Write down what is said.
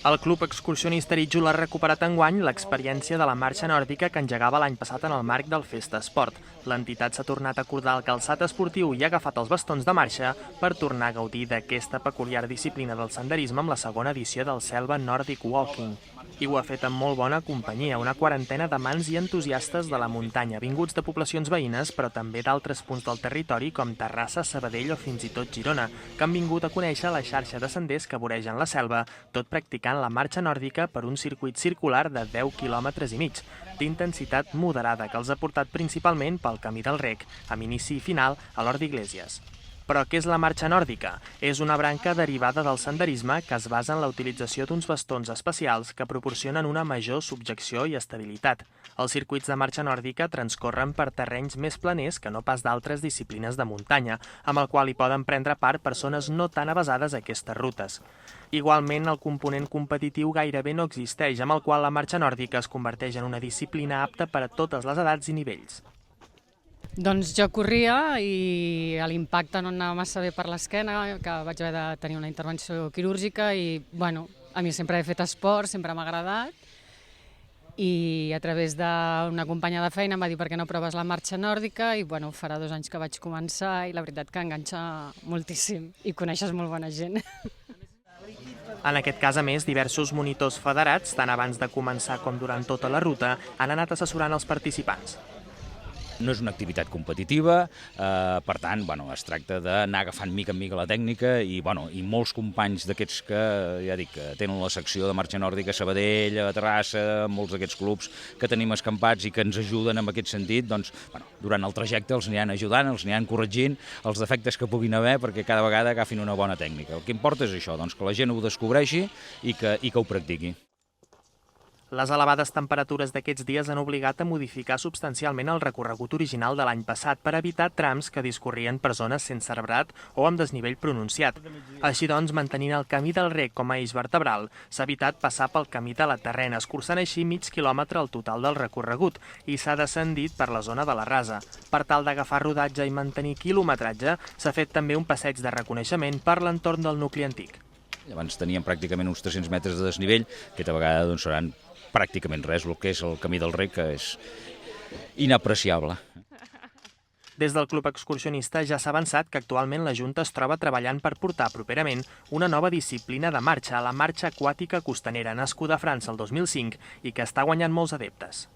El club excursionista Aritjol ha recuperat enguany l'experiència de la marxa nòrdica que engegava l'any passat en el marc del Festa Esport. L'entitat s'ha tornat a acordar el calçat esportiu i ha agafat els bastons de marxa per tornar a gaudir d'aquesta peculiar disciplina del senderisme amb la segona edició del Selva Nordic Walking. I ho ha fet amb molt bona companyia, una quarantena d'amants i entusiastes de la muntanya, vinguts de poblacions veïnes, però també d'altres punts del territori com Terrassa, Sabadell o fins i tot Girona, que han vingut a conèixer la xarxa de senders que voregen la selva, tot practicant la marxa nòrdica per un circuit circular de 10,5 quilòmetres, d'intensitat moderada, que els ha portat principalment pel Camí del Rec, amb inici i final a l'Hort d'Iglesias. Però què és la marxa nòrdica? És una branca derivada del senderisme que es basa en la utilització d'uns bastons especials que proporcionen una major subjecció i estabilitat. Els circuits de marxa nòrdica transcorren per terrenys més planers que no pas d'altres disciplines de muntanya, amb el qual hi poden prendre part persones no tan avesades a aquestes rutes. Igualment, el component competitiu gairebé no existeix, amb el qual la marxa nòrdica es converteix en una disciplina apta per a totes les edats i nivells. Doncs jo corria i l'impacte no anava massa bé per l'esquena, que vaig haver de tenir una intervenció quirúrgica i, bueno, a mi sempre he fet esport, sempre m'ha agradat i a través d'una companya de feina em va dir per què no proves la marxa nòrdica i, bueno, farà 2 anys que vaig començar i la veritat que enganxa moltíssim i coneixes molt bona gent. En aquest cas, a més, diversos monitors federats, tant abans de començar com durant tota la ruta, han anat assessorant els participants. No és una activitat competitiva, per tant, es tracta d'anar agafant mica en mica la tècnica i molts companys d'aquests que, ja dic, que tenen la secció de marxa nòrdica a Sabadell, a Terrassa, molts d'aquests clubs que tenim escampats i que ens ajuden en aquest sentit, durant el trajecte els aniran ajudant, els aniran corregint els defectes que puguin haver perquè cada vegada agafin una bona tècnica. El que importa és això, que la gent ho descobreixi i que ho practiqui. Les elevades temperatures d'aquests dies han obligat a modificar substancialment el recorregut original de l'any passat per evitar trams que discorrien per zones sense arbrat o amb desnivell pronunciat. Així doncs, mantenint el Camí del Rec com a eix vertebral, s'ha evitat passar pel Camí de la Terrena, escurçant així mig quilòmetre al total del recorregut i s'ha descendit per la zona de la Rasa. Per tal d'agafar rodatge i mantenir quilometratge, s'ha fet també un passeig de reconeixement per l'entorn del nucli antic. Abans teníem pràcticament uns 300 metres de desnivell, aquesta vegada seran pràcticament res, el que és el Camí del Rec, que és inapreciable. Des del club excursionista ja s'ha avançat que actualment la Junta es troba treballant per portar properament una nova disciplina de marxa, la marxa aquàtica costanera, nascuda a França el 2005 i que està guanyant molts adeptes.